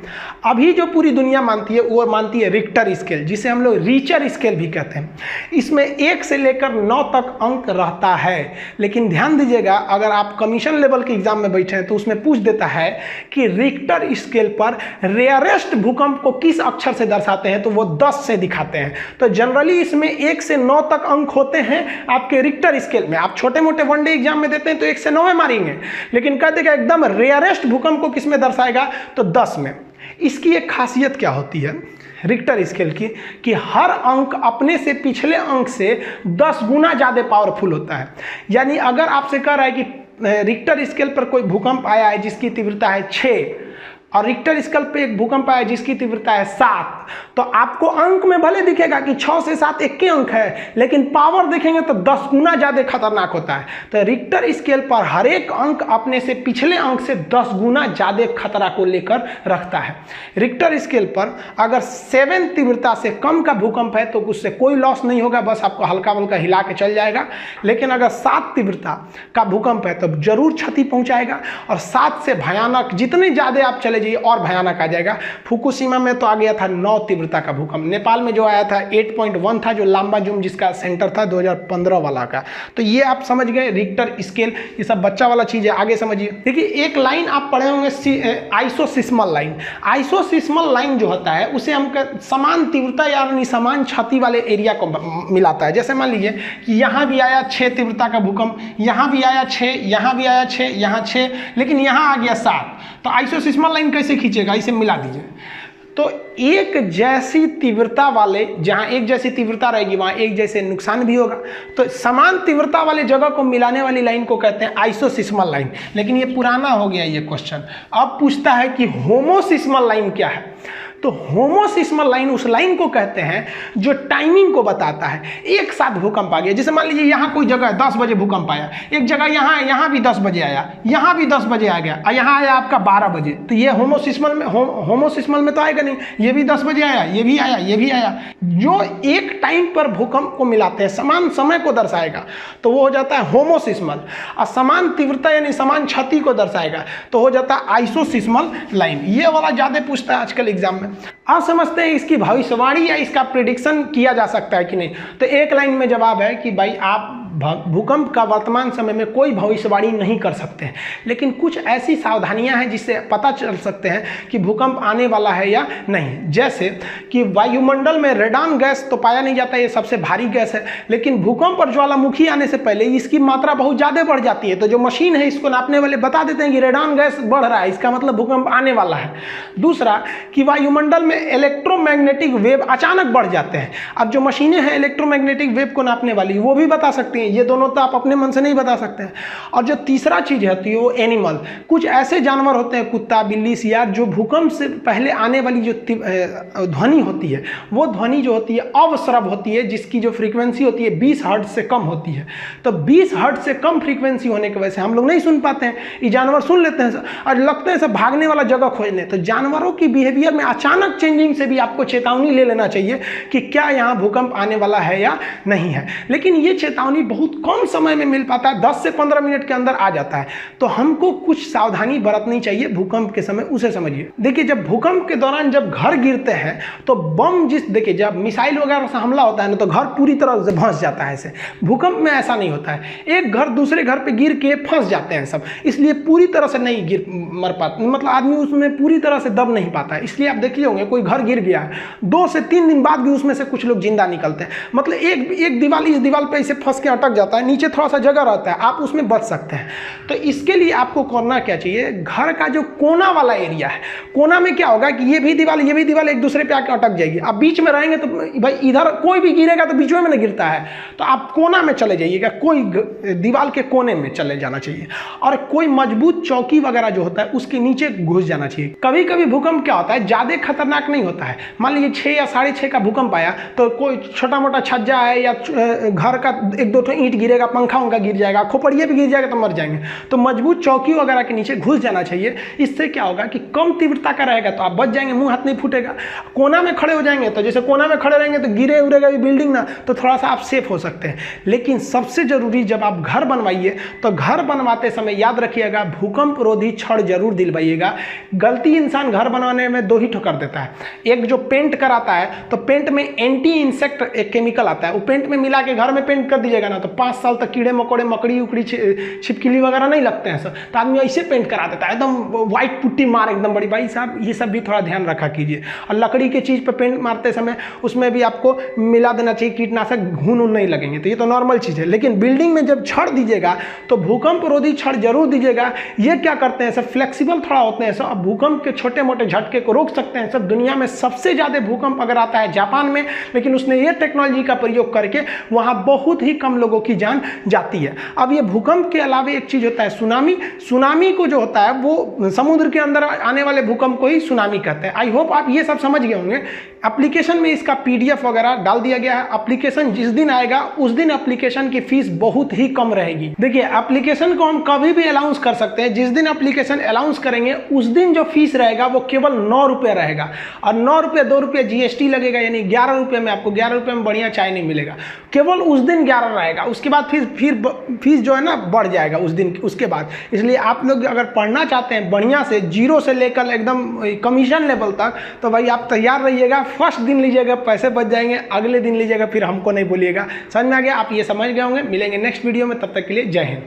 अभी जो पूरी दुनिया मानती है वो मानती है रिक्टर स्केल, जिसे हम लोग रीचर स्केल भी कहते हैं। इसमें 1 से लेकर 9 तक अंक रहता है। लेकिन ध्यान दीजिएगा, अगर आप कमीशन लेवल के एग्जाम में बैठे हैं तो उसमें पूछ देता है कि रिक्टर स्केल पर रेयरेस्ट भूकंप को किस अक्षर से दर्शाते हैं, तो वो 10 से दिखाते हैं। तो जनरली इसमें 1 से 9 तक अंक होते हैं आपके रिक्टर स्केल में। आप छोटे मोटे वनडे एग्जाम में देते हैं तो 1 से 9 में मारेंगे, लेकिन कहते हैं एकदम रेयरेस्ट भूकंप को किस में दर्शाएगा, तो 10 में। इसकी एक खासियत क्या होती है रिक्टर स्केल की, कि हर अंक अपने से पिछले अंक से 10 गुना ज़्यादा पावरफुल होता है। यानी अगर आपसे कह रहा है कि रिक्टर स्केल पर कोई भूकंप आया है जिसकी तीव्रता है 6, और रिक्टर स्केल पे एक भूकंप आया जिसकी तीव्रता है 7, तो आपको अंक में भले दिखेगा कि 6 से 7 एक ही अंक है, लेकिन पावर देखेंगे तो 10 गुना ज़्यादा खतरनाक होता है। तो रिक्टर स्केल पर हर एक अंक अपने से पिछले अंक से 10 गुना ज़्यादा खतरा को लेकर रखता है। रिक्टर स्केल पर अगर 7 तीव्रता से कम का भूकंप है तो उससे कोई लॉस नहीं होगा, बस आपको हल्का हल्का हिला के चल जाएगा। लेकिन अगर 7 तीव्रता का भूकंप है तो जरूर क्षति पहुंचाएगा, और 7 से भयानक जितने ज़्यादा आप चले जाइए और भयानक आ जाएगा। फुकुशिमा में तो आ गया था 9 तीव्रता का भूकंप, नेपाल में जो आया था 8.1 था, जो लांबा जुम जिसका सेंटर था 2015 वाला का। तो ये आप समझ गए रिक्टर स्केल, ये सब बच्चा वाला चीज़ है, आगे समझिए। देखिए एक लाइन आप पढ़े होंगे आइसोसिस्मल लाइन। आइसोसिस्मल लाइन जो होता है उसे हम समान तीव्रता यानी समान क्षति वाले एरिया को मिलाता है। जैसे मान लीजिए कि यहाँ भी आया 6 तीव्रता का भूकंप, यहाँ भी आया 6, यहाँ भी आया 6, यहाँ 6, लेकिन यहाँ आ गया 7, तो आइसोसिस्मल लाइन कैसे खींचेगा, इसे मिला दीजिए। तो एक जैसी तीव्रता वाले, जहाँ एक जैसी तीव्रता रहेगी वहाँ एक जैसे नुकसान भी होगा, तो समान तीव्रता वाले जगह को मिलाने वाली लाइन को कहते हैं आइसोसिस्मल लाइन। लेकिन ये पुराना हो गया ये क्वेश्चन। अब पूछता है कि होमोसिस्मल लाइन क्या है। तो होमोसिस्मल लाइन उस लाइन को कहते हैं जो टाइमिंग को बताता है। एक साथ भूकंप आ गया, जैसे मान लीजिए यहाँ कोई जगह 10 बजे भूकंप आया, एक जगह यहाँ भी 10 बजे आया, यहाँ भी 10 बजे आ गया, और यहाँ आया आपका 12 बजे, तो ये होमोसिस्मल में तो आएगा नहीं। ये भी 10 बजे आया, ये भी आया, ये भी आया। जो एक टाइम पर भूकंप को मिलाते हैं, समान समय को दर्शाएगा, तो वो हो जाता है होमोसिस्मल। और समान तीव्रता यानी समान क्षति को दर्शाएगा तो हो जाता है आइसोसिस्मल लाइन। ये वाला ज़्यादा पूछता है आजकल एग्जाम में। आप समझते हैं इसकी भविष्यवाणी या इसका प्रेडिक्शन किया जा सकता है कि नहीं। तो एक लाइन में जवाब है कि भाई आप भूकंप का वर्तमान समय में कोई भविष्यवाणी नहीं कर सकते हैं, लेकिन कुछ ऐसी सावधानियां हैं जिससे पता चल सकते हैं कि भूकंप आने वाला है या नहीं। जैसे कि वायुमंडल में रेडान गैस तो पाया नहीं जाता, ये सबसे भारी गैस है, लेकिन भूकंप और ज्वालामुखी आने से पहले इसकी मात्रा बहुत ज़्यादा बढ़ जाती है। तो जो मशीन है इसको नापने वाले बता देते हैं कि रेडान गैस बढ़ रहा है, इसका मतलब भूकंप आने वाला है। दूसरा कि वायुमंडल में इलेक्ट्रोमैग्नेटिक वेव अचानक बढ़ जाते हैं। अब जो मशीनें हैं इलेक्ट्रोमैग्नेटिक वेव को नापने वाली, वो भी बता सकती हैं। ये दोनों तो आप अपने मन से नहीं बता सकते हैं। और जो तीसरा चीज होती है वो एनिमल, कुछ ऐसे जानवर होते हैं, कुत्ता, बिल्ली, सियार, जो भूकंप से पहले आने वाली जो ध्वनि होती है, वो ध्वनि जो होती है अवश्रव होती है, जिसकी जो फ्रीक्वेंसी होती है 20 हर्ट्ज से कम होती है। तो 20 हर्ट्ज से कम फ्रीक्वेंसी होने की वजह से हम लोग नहीं सुन पाते हैं। ये जानवर सुन लेते हैं और लगते हैं सब भागने वाला जगह खोजने। तो जानवरों की बिहेवियर में अचानक चेंजिंग से भी आपको चेतावनी ले लेना चाहिए कि क्या यहाँ भूकंप आने वाला है या नहीं है। लेकिन ये चेतावनी बहुत कम समय में मिल पाता है, 10 से 15 मिनट के अंदर आ जाता है। तो हमको कुछ सावधानी बरतनी चाहिए भूकंप के समय, उसे समझिए। देखिए जब भूकंप के दौरान जब घर गिरते हैं तो बम देखिए जब मिसाइल वगैरह से हमला होता है ना, तो घर पूरी तरह से धंस जाता है। ऐसे भूकंप में ऐसा नहीं होता है, एक घर दूसरे घर पे गिर के फंस जाते हैं सब, इसलिए पूरी तरह से नहीं मर पाते, मतलब आदमी उसमें पूरी तरह से दब नहीं पाता है। इसलिए आप देखिए होंगे कोई घर गिर गया है, 2 से 3 दिन बाद भी उसमें से कुछ लोग जिंदा निकलते हैं। मतलब एक दीवार इस दीवार पे ऐसे फंस के अटक जाता है, नीचे थोड़ा सा जगह रहता है, आप उसमें बच सकते हैं। तो इसके लिए आपको करना क्या चाहिए, घर का जो कोना वाला एरिया है, कोना में क्या होगा कि ये भी दीवार एक दूसरे पे आके अटक जाएगी। आप बीच में रहेंगे तो भाई इधर कोई भी गिरेगा तो बीच में ना गिरता है, तो आप कोना में चले जाइएगा, कोई दीवार के कोने में चले जाना चाहिए। और कोई मजबूत चौकी वगैरह जो होता है उसके नीचे घुस जाना चाहिए। कभी कभी भूकंप क्या होता है, ज्यादा खतरनाक नहीं होता है। मान लीजिए 6 या 6.5 का भूकंप आया तो कोई छोटा मोटा छज्जा है या घर का 1-2 ईंट गिरेगा, पंखा उनका गिर जाएगा, खोपड़िया भी गिर जाएगा तो मर जाएंगे। तो मजबूत चौकी वगैरह के नीचे घुस जाना चाहिए। इससे क्या होगा कि कम तीव्रता का रहेगा तो आप बच जाएंगे, मुंह हाथ नहीं फूटेगा। कोना में खड़े हो जाएंगे तो जैसे कोना में खड़े रहेंगे तो गिरे उड़ेगा बिल्डिंग ना, तो थोड़ा सा आप सेफ हो सकते हैं। लेकिन सबसे जरूरी जब आप घर बनवाइए तो घर बनवाते समय याद रखिएगा भूकंप रोधी छड़ जरूर दिलवाइएगा। गलती इंसान घर बनवाने में 2 ही ठोकर देता है। एक जो पेंट कराता है तो पेंट में एंटी इंसेक्ट एक केमिकल आता है, वो पेंट में मिला के घर में पेंट कर दीजिएगा ना तो 5 साल तक कीड़े मकोड़े, मकड़ी उकड़ी, छिपकली वगैरह नहीं लगते हैं सर। तो आदमी ऐसे पेंट करा देता है एकदम व्हाइट पुट्टी मार एकदम बड़ी। भाई साहब ये सब भी थोड़ा ध्यान रखा कीजिए। और लकड़ी के चीज़ पर पेंट मारते समय उसमें भी आपको मिला देना चाहिए कीटनाशक, घुन नहीं लगेंगे, तो ये तो नॉर्मल चीज़ है। लेकिन बिल्डिंग में जब छड़ दीजिएगा तो भूकंप रोधी छड़ जरूर दीजिएगा। ये क्या करते हैं सब, फ्लेक्सिबल थोड़ा होते हैं सब, भूकंप के छोटे मोटे झटके को रोक सकते हैं सब। दुनिया में सबसे ज़्यादा भूकंप अगर आता है जापान में, लेकिन उसने ये टेक्नोलॉजी का प्रयोग करके वहाँ बहुत ही कम लोगों की जान जाती है। अब ये भूकंप के अलावा एक चीज़ होता है सुनामी। सुनामी को जो होता है वो समुद्र के अंदर आने वाले भूकंप को ही सुनामी कहते हैं। आई होप आप ये सब समझ गए होंगे। एप्लीकेशन में इसका PDF वगैरह डाल दिया गया है। एप्लीकेशन जिस दिन आएगा उस दिन एप्लीकेशन की फीस बहुत ही कम रहेगी। देखिए, एप्लीकेशन को हम कभी भी अनाउंस कर सकते हैं। जिस दिन एप्लीकेशन अनाउंस करेंगे उस दिन जो फीस रहेगा वो केवल 9 रुपये रहेगा, और 9 रुपये 2 रुपये GST लगेगा, यानी 11 रुपये में आपको 11 रुपये में बढ़िया चाय नहीं मिलेगा। केवल उस दिन 11 रहेगा, उसके बाद फीस जो है ना बढ़ जाएगा उस दिन उसके बाद। इसलिए आप लोग अगर पढ़ना चाहते हैं बढ़िया से, जीरो से लेकर एकदम कमीशन लेवल तक, तो भाई आप तैयार रहिएगा। फर्स्ट दिन लीजिएगा, पैसे बच जाएंगे, अगले दिन लीजिएगा फिर हमको नहीं बोलिएगा। समझ में आ गया? आप ये समझ गए होंगे। मिलेंगे नेक्स्ट वीडियो में, तब तक के लिए जय हिंद।